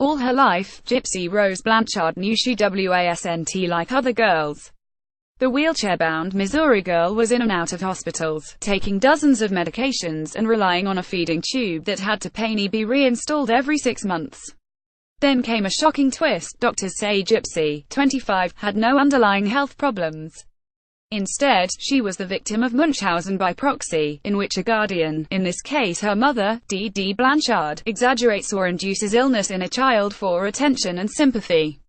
All her life, Gypsy Rose Blanchard knew she wasn't like other girls. The wheelchair-bound Missouri girl was in and out of hospitals, taking dozens of medications, and relying on a feeding tube that had to be reinstalled every 6 months. Then came a shocking twist. Doctors say Gypsy, 25, had no underlying health problems. Instead, she was the victim of Munchausen by proxy, in which a guardian, in this case her mother, Dee Dee Blanchard, exaggerates or induces illness in a child for attention and sympathy.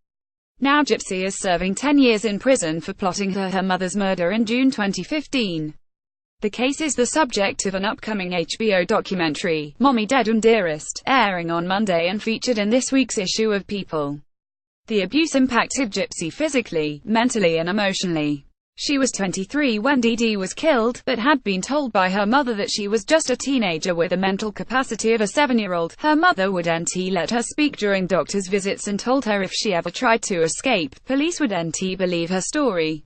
Now Gypsy is serving 10 years in prison for plotting her mother's murder in June 2015. The case is the subject of an upcoming HBO documentary, Mommy Dead and Dearest, airing on Monday and featured in this week's issue of People. The abuse impacted Gypsy physically, mentally and emotionally. She was 23 when Dee Dee was killed, but had been told by her mother that she was just a teenager with the mental capacity of a 7-year-old. Her mother wouldn't let her speak during doctor's visits and told her if she ever tried to escape, police wouldn't believe her story.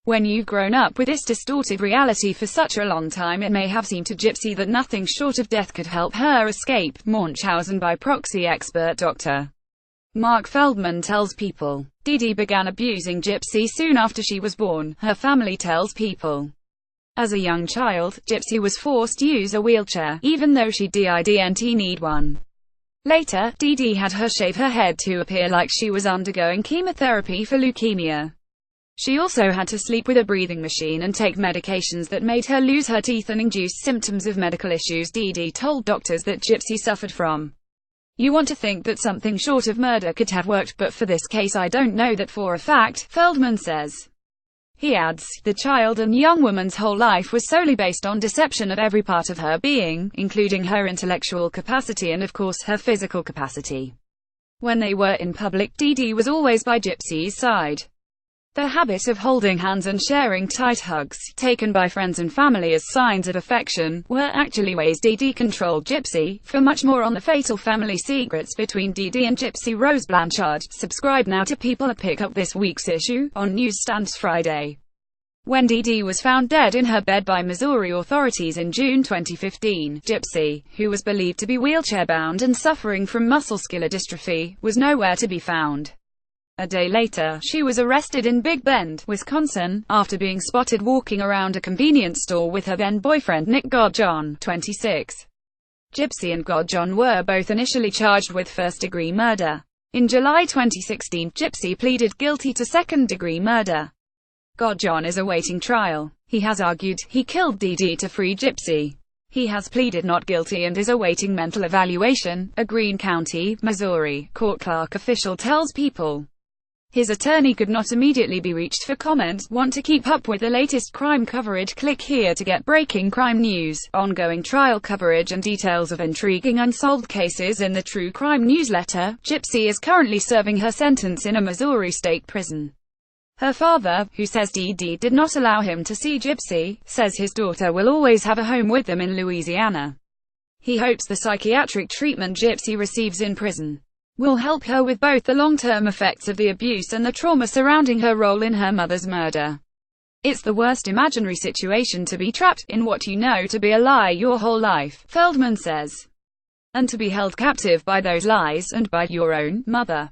When you've grown up with this distorted reality for such a long time, it may have seemed to Gypsy that nothing short of death could help her escape. Munchausen by proxy expert Dr. Mark Feldman tells People. Dee Dee began abusing Gypsy soon after she was born, her family tells People. As a young child, Gypsy was forced to use a wheelchair, even though she didn't need one. Later, Dee Dee had her shave her head to appear like she was undergoing chemotherapy for leukemia. She also had to sleep with a breathing machine and take medications that made her lose her teeth and induced symptoms of medical issues Dee Dee told doctors that Gypsy suffered from. You want to think that something short of murder could have worked, but for this case I don't know that for a fact, Feldman says. He adds, the child and young woman's whole life was solely based on deception of every part of her being, including her intellectual capacity and of course her physical capacity. When they were in public, Dee Dee was always by Gypsy's side. The habit of holding hands and sharing tight hugs, taken by friends and family as signs of affection, were actually ways Dee Dee controlled Gypsy. For much more on the fatal family secrets between Dee Dee and Gypsy Rose Blanchard, subscribe now to People and pick up this week's issue on newsstands Friday. When Dee Dee was found dead in her bed by Missouri authorities in June 2015, Gypsy, who was believed to be wheelchair-bound and suffering from muscular dystrophy, was nowhere to be found. A day later, she was arrested in Big Bend, Wisconsin, after being spotted walking around a convenience store with her then-boyfriend Nick Godjohn, 26. Gypsy and Godjohn were both initially charged with first-degree murder. In July 2016, Gypsy pleaded guilty to second-degree murder. Godjohn is awaiting trial. He has argued he killed Dee Dee to free Gypsy. He has pleaded not guilty and is awaiting mental evaluation, a Greene County, Missouri, court clerk official tells People. His attorney could not immediately be reached for comment. Want to keep up with the latest crime coverage? Click here to get breaking crime news, ongoing trial coverage and details of intriguing unsolved cases in the True Crime newsletter. Gypsy is currently serving her sentence in a Missouri state prison. Her father, who says Dee Dee did not allow him to see Gypsy, says his daughter will always have a home with them in Louisiana. He hopes the psychiatric treatment Gypsy receives in prison will help her with both the long-term effects of the abuse and the trauma surrounding her role in her mother's murder. It's the worst imaginary situation to be trapped in what you know to be a lie your whole life, Feldman says. And to be held captive by those lies, and by your own mother.